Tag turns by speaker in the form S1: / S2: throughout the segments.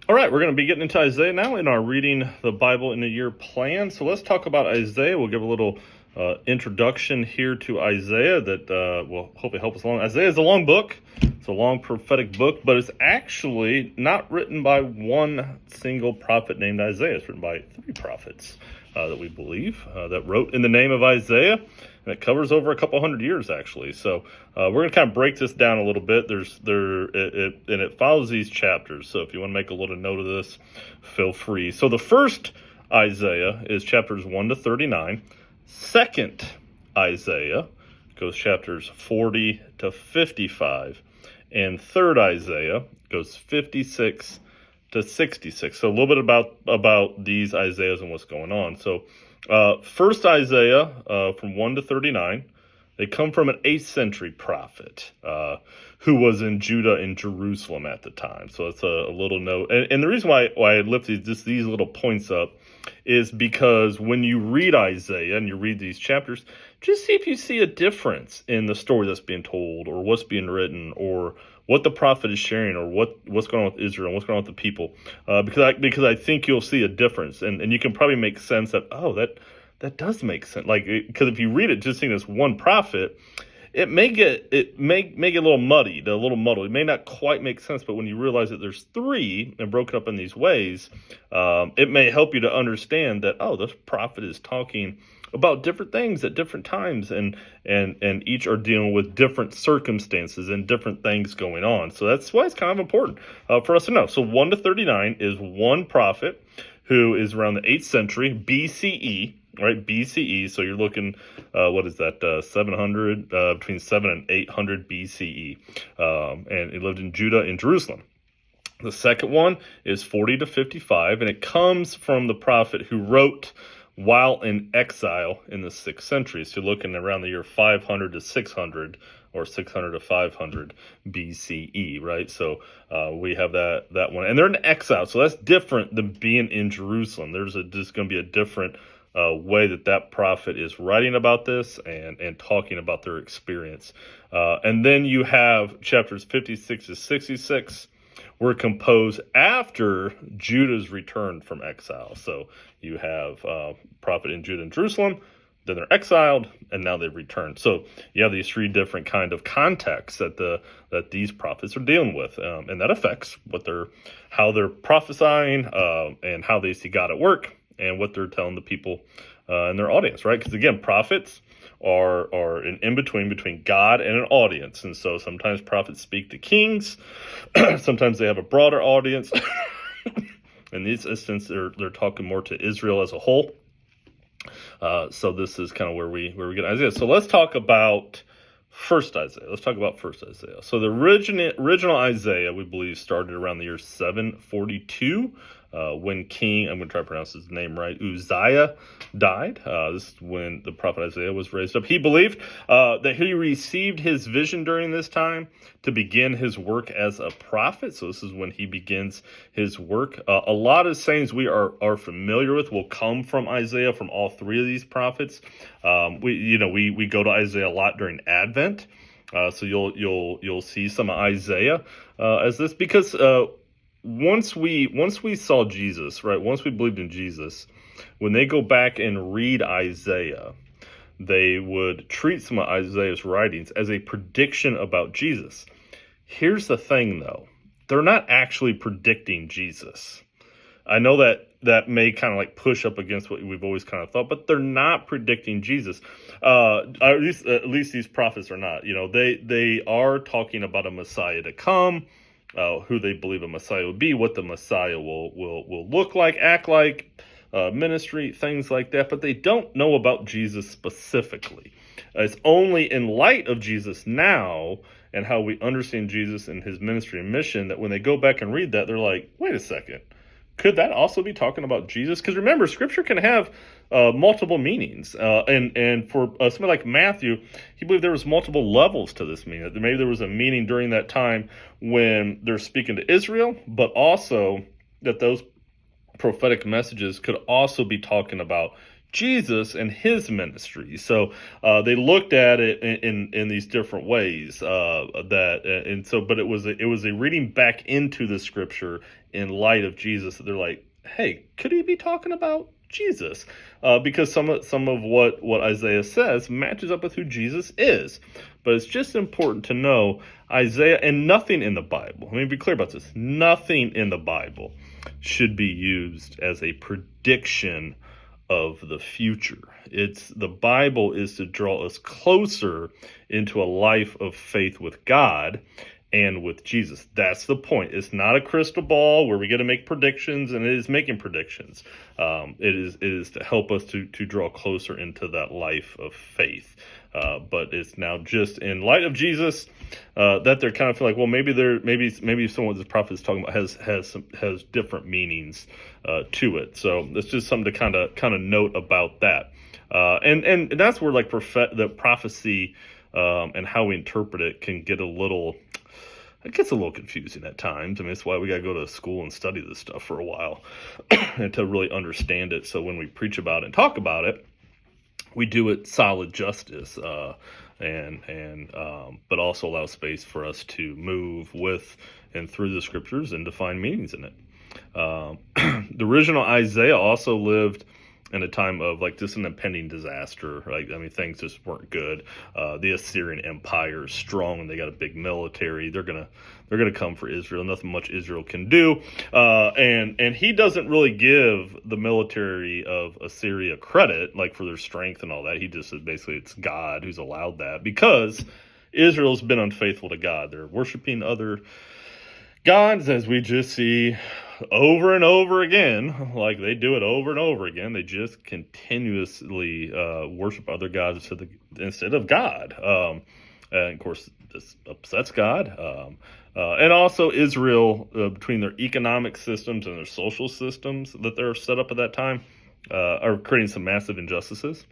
S1: All right, we're going to be getting into Isaiah now in our Reading the Bible in a Year plan. So let's talk about Isaiah. We'll give a little introduction here to Isaiah that will hopefully help us along. Isaiah is a long book. It's a long prophetic book, but it's actually not written by one single prophet named Isaiah. It's written by three prophets that we believe that wrote in the name of Isaiah. And it covers over a couple hundred years, actually. So we're going to kind of break this down a little bit. And it follows these chapters. So if you want to make a little note of this, feel free. So the first Isaiah is chapters 1 to 39. Second Isaiah goes chapters 40 to 55. And third Isaiah goes 56 to 66. So a little bit about these Isaiahs and what's going on. So first Isaiah from 1 to 39, they come from an 8th century prophet who was in Judah and Jerusalem at the time. So it's a little note. And the reason why I lift these little points up is because when you read Isaiah and you read these chapters, just see if you see a difference in the story that's being told or what's being written or what the prophet is sharing or what's going on with Israel and what's going on with the people. Because I think you'll see a difference and you can probably make sense that, that does make sense. Because if you read it just seeing this one prophet, it may get a little muddied, a little muddled. It may not quite make sense, but when you realize that there's three and broken up in these ways, it may help you to understand that, this prophet is talking about different things at different times, and each are dealing with different circumstances and different things going on. So that's why it's kind of important for us to know. So 1 to 39 is one prophet who is around the 8th century BCE. Right, BCE. So you're looking, 700, between 7 and 800 BCE. And he lived in Judah and Jerusalem. The second one is 40 to 55, and it comes from the prophet who wrote while in exile in the 6th century. So you're looking around the year 500 to 600, or 600 to 500 BCE, right? So we have that one. And they're in exile, so that's different than being in Jerusalem. There's just going to be a different way that prophet is writing about this and talking about their experience. And then you have chapters 56 to 66 were composed after Judah's return from exile. So you have prophet in Judah and Jerusalem, then they're exiled, and now they've returned. So you have these three different kind of contexts that these prophets are dealing with, and that affects how they're prophesying and how they see God at work, and what they're telling the people and their audience, right? Because again, prophets are an in-between God and an audience. And so sometimes prophets speak to kings. Sometimes they have a broader audience. In this instance, they're talking more to Israel as a whole. So this is kind of where we get Isaiah. So let's talk about first Isaiah. So the original Isaiah, we believe, started around the year 742. When King, I'm going to try to pronounce his name right, Uzziah died. This is when the prophet Isaiah was raised up. He believed that he received his vision during this time to begin his work as a prophet. So this is when he begins his work. A lot of sayings we are familiar with will come from Isaiah, from all three of these prophets. We go to Isaiah a lot during Advent. So you'll see some of Isaiah as this, because once we saw Jesus, right? Once we believed in Jesus, when they go back and read Isaiah, they would treat some of Isaiah's writings as a prediction about Jesus. Here's the thing, though. They're not actually predicting Jesus. I know that may kind of like push up against what we've always kind of thought, but they're not predicting Jesus. At least these prophets are not. They are talking about a Messiah to come. Who they believe a Messiah would be, what the Messiah will look like, act like, ministry, things like that. But they don't know about Jesus specifically. It's only in light of Jesus now and how we understand Jesus and his ministry and mission that when they go back and read that, they're like, wait a second. Could that also be talking about Jesus? Because remember, Scripture can have multiple meanings. And for somebody like Matthew, he believed there was multiple levels to this meaning. Maybe there was a meaning during that time when they're speaking to Israel, but also that those prophetic messages could also be talking about Jesus and his ministry. So they looked at it in these different ways. But it was a reading back into the scripture in light of Jesus. They're like, hey, could he be talking about Jesus? Because some of what Isaiah says matches up with who Jesus is. But it's just important to know Isaiah, and nothing in the Bible, let me be clear about this, nothing in the Bible should be used as a prediction of the future. The Bible is to draw us closer into a life of faith with God and with Jesus. That's the point. It's not a crystal ball where we get to make predictions, and it is making predictions. It is to help us to draw closer into that life of faith. But it's now just in light of Jesus that they're kind of feel like, well, maybe someone this prophet is talking about has different meanings to it. So it's just something to kind of note about that. And that's where like the prophecy and how we interpret it can get it gets a little confusing at times. I mean, it's why we got to go to school and study this stuff for a while and to really understand it. So when we preach about it and talk about it, we do it solid justice, but also allow space for us to move with and through the scriptures and to find meanings in it. The original Isaiah also lived in a time of like just an impending disaster. Like, I mean, things just weren't good. The Assyrian Empire is strong, and they got a big military. They're gonna come for Israel. Nothing much Israel can do. And he doesn't really give the military of Assyria credit, like for their strength and all that. He just says basically it's God who's allowed that because Israel's been unfaithful to God. They're worshiping other gods, as we just see over and over again. Like, they do it over and over again. They just continuously worship other gods instead of God. And of course, this upsets God. And also Israel, between their economic systems and their social systems that they're set up at that time, are creating some massive injustices.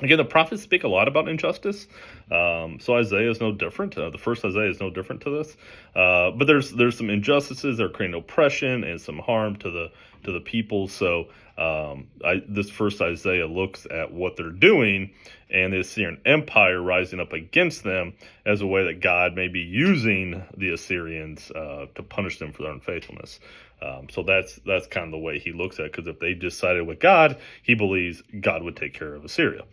S1: Again, the prophets speak a lot about injustice, so Isaiah is no different. The first Isaiah is no different to this, but there's some injustices that are creating oppression and some harm to the people. So this first Isaiah looks at what they're doing and the Assyrian Empire rising up against them as a way that God may be using the Assyrians to punish them for their unfaithfulness. So that's kind of the way he looks at it, because if they decided with God, he believes God would take care of Assyria.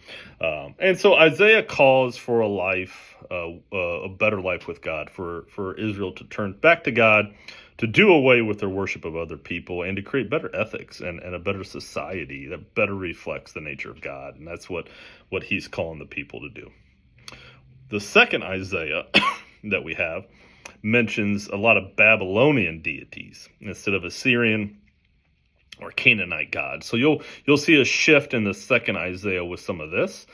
S1: And so Isaiah calls for a better life with God, for Israel to turn back to God, to do away with their worship of other people, and to create better ethics and a better society that better reflects the nature of God. And that's what he's calling the people to do. The second Isaiah that we have mentions a lot of Babylonian deities instead of Assyrian or Canaanite gods. So you'll see a shift in the second Isaiah with some of this.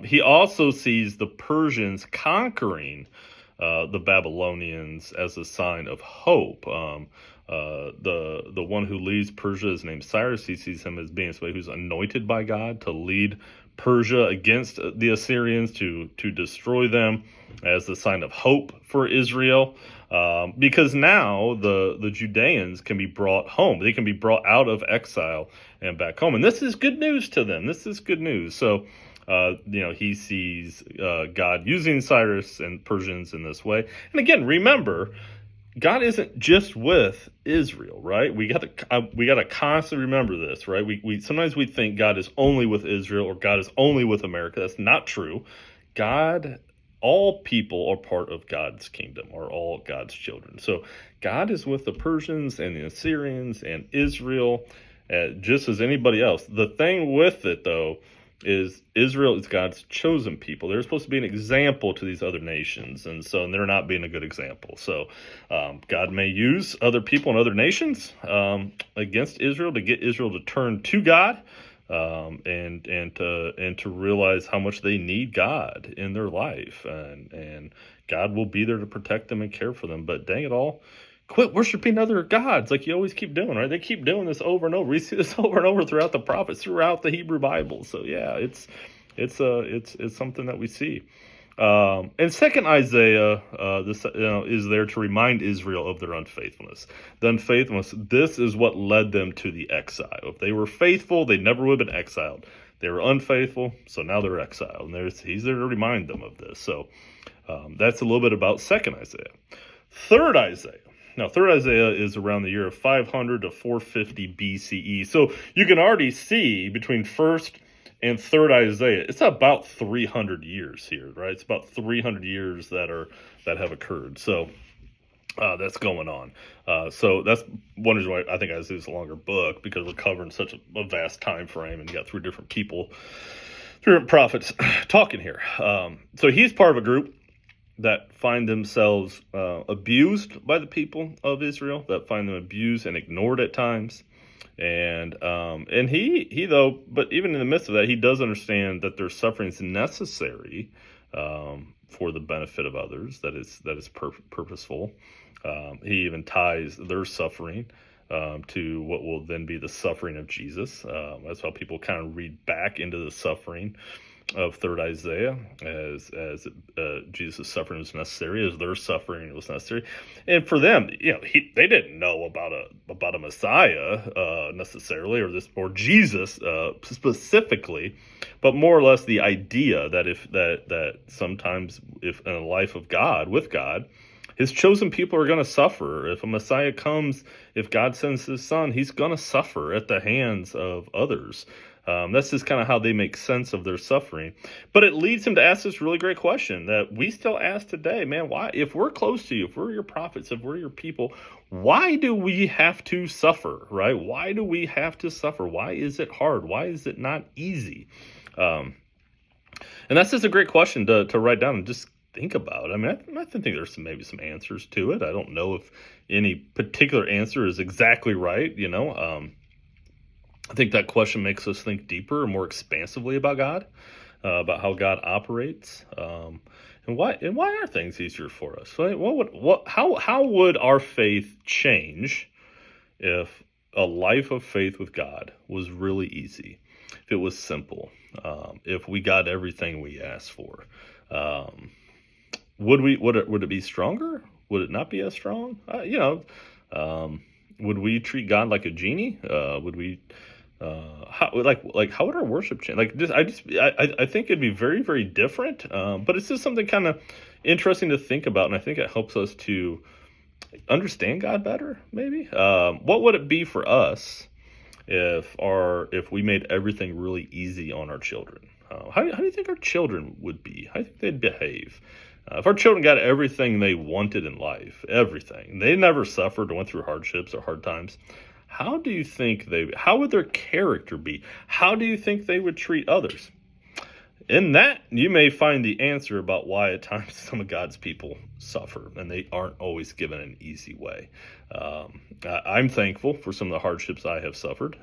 S1: He also sees the Persians conquering the Babylonians as a sign of hope. The one who leads Persia is named Cyrus. He sees him as being somebody who's anointed by God to lead Persia against the Assyrians, to destroy them, as the sign of hope for Israel, because now the Judeans can be brought home. They can be brought out of exile and back home, and this is good news to them. This is good news. So he sees God using Cyrus and Persians in this way. And again, remember, God isn't just with Israel, right? We got to constantly remember this, right? We sometimes we think God is only with Israel or God is only with America. That's not true. All people are part of God's kingdom, are all God's children. So God is with the Persians and the Assyrians and Israel, just as anybody else. The thing with it, though, is Israel is God's chosen people. They're supposed to be an example to these other nations, and they're not being a good example. So God may use other people and other nations against Israel to get Israel to turn to God, and to realize how much they need God in their life, and God will be there to protect them and care for them. But dang it all, quit worshiping other gods like you always keep doing, right? They keep doing this over and over. We see this over and over throughout the prophets, throughout the Hebrew Bible. So yeah, it's something that we see. And second Isaiah, is there to remind Israel of their unfaithfulness. The unfaithfulness, this is what led them to the exile. If they were faithful, they never would have been exiled. They were unfaithful, so now they're exiled. And he's there to remind them of this. So that's a little bit about second Isaiah. Third Isaiah. Now, third Isaiah is around the year of 500 to 450 BCE. So you can already see between first and third Isaiah, it's about 300 years here, right? It's about 300 years that have occurred. So that's going on. So that's one reason why I think Isaiah is a longer book, because we're covering such a vast time frame, and you got three different people, three different prophets talking here. So he's part of a group that find themselves abused by the people of Israel, that find them abused and ignored at times. And he though, but even in the midst of that, he does understand that their suffering is necessary for the benefit of others. That is purposeful. He even ties their suffering to what will then be the suffering of Jesus. That's how people kind of read back into the suffering of third Isaiah as Jesus' suffering was necessary, as their suffering was necessary. And for them, they didn't know about a Messiah necessarily, or Jesus specifically, but more or less the idea that that sometimes if in a life of God, with God, his chosen people are going to suffer. If a Messiah comes, if God sends his son, he's going to suffer at the hands of others. That's just kind of how they make sense of their suffering. But it leads him to ask this really great question that we still ask today, man, why, if we're close to you, if we're your prophets, if we're your people, why do we have to suffer, right? Why do we have to suffer? Why is it hard? Why is it not easy? And that's just a great question to write down and just think about. I mean, I think there's maybe some answers to it. I don't know if any particular answer is exactly right, I think that question makes us think deeper and more expansively about God, about how God operates, and why are things easier for us? How would our faith change if a life of faith with God was really easy, if it was simple, if we got everything we asked for? Would it be stronger? Would it not be as strong? Would we treat God like a genie? Would we? How would our worship change? I think it'd be very, very different. But it's just something kind of interesting to think about, and I think it helps us to understand God better. Maybe. What would it be for us if we made everything really easy on our children? How do you think our children would be? How do you think they'd behave? If our children got everything they wanted in life, everything, they never suffered or went through hardships or hard times, how do you think how would their character be? How do you think they would treat others? In that, you may find the answer about why at times some of God's people suffer, and they aren't always given an easy way. I'm thankful for some of the hardships I have suffered.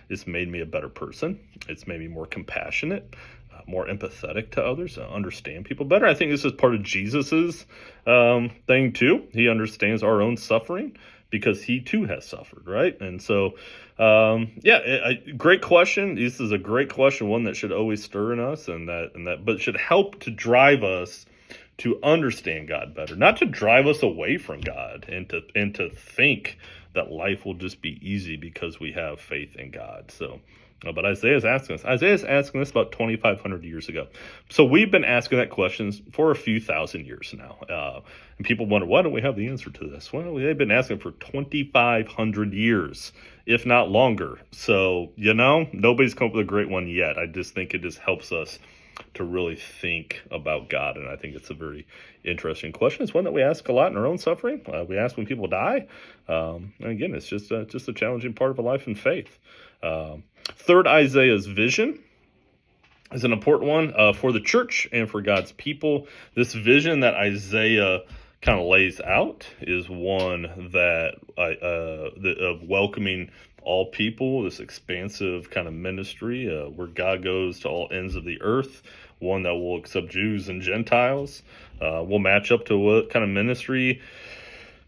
S1: It's made me a better person. It's made me more compassionate, more empathetic to others, understand people better. I think this is part of Jesus's thing too. He understands our own suffering, because he too has suffered, right? And so, great question. This is a great question, one that should always stir in us, but should help to drive us to understand God better, not to drive us away from God and to think that life will just be easy because we have faith in God. So, but Isaiah's asking this about 2,500 years ago. So we've been asking that question for a few thousand years now. And people wonder, why don't we have the answer to this? Well, they've been asking for 2,500 years, if not longer. So, nobody's come up with a great one yet. I just think it just helps us to really think about God. And I think it's a very interesting question. It's one that we ask a lot in our own suffering. We ask when people die. And again, it's just a challenging part of a life in faith. Third Isaiah's vision is an important one for the church and for God's people. This vision that Isaiah kind of lays out is one that of welcoming all people, this expansive kind of ministry where God goes to all ends of the earth, one that will accept Jews and Gentiles, will match up to what kind of ministry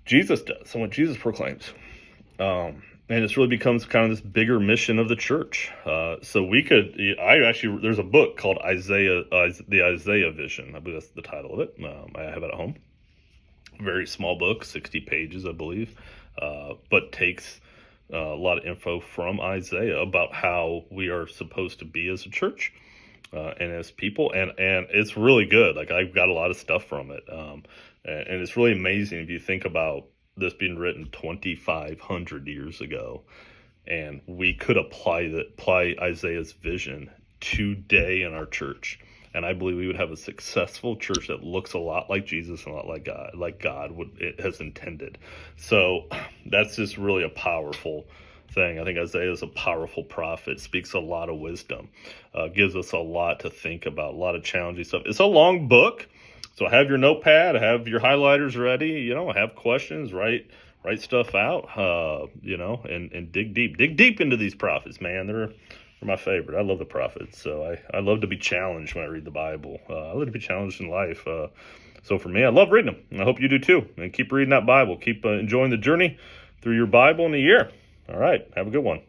S1: Jesus does and what Jesus proclaims. And this really becomes kind of this bigger mission of the church. There's a book called the Isaiah Vision. I believe that's the title of it. I have it at home. Very small book, 60 pages, I believe, but takes a lot of info from Isaiah about how we are supposed to be as a church and as people, and it's really good. Like, I've got a lot of stuff from it, and it's really amazing if you think about this being written 2,500 years ago, and we could apply Isaiah's vision today in our church. And I believe we would have a successful church that looks a lot like Jesus and a lot like God would it has intended. So that's just really a powerful thing. I think Isaiah is a powerful prophet, speaks a lot of wisdom, gives us a lot to think about, a lot of challenging stuff. It's a long book, so have your notepad, have your highlighters ready. Have questions, write stuff out. And dig deep into these prophets, man. They're my favorite. I love the prophets, so I love to be challenged when I read the Bible. I love to be challenged in life. So for me, I love reading them, and I hope you do too. And keep reading that Bible. Keep enjoying the journey through your Bible in a year. All right, have a good one.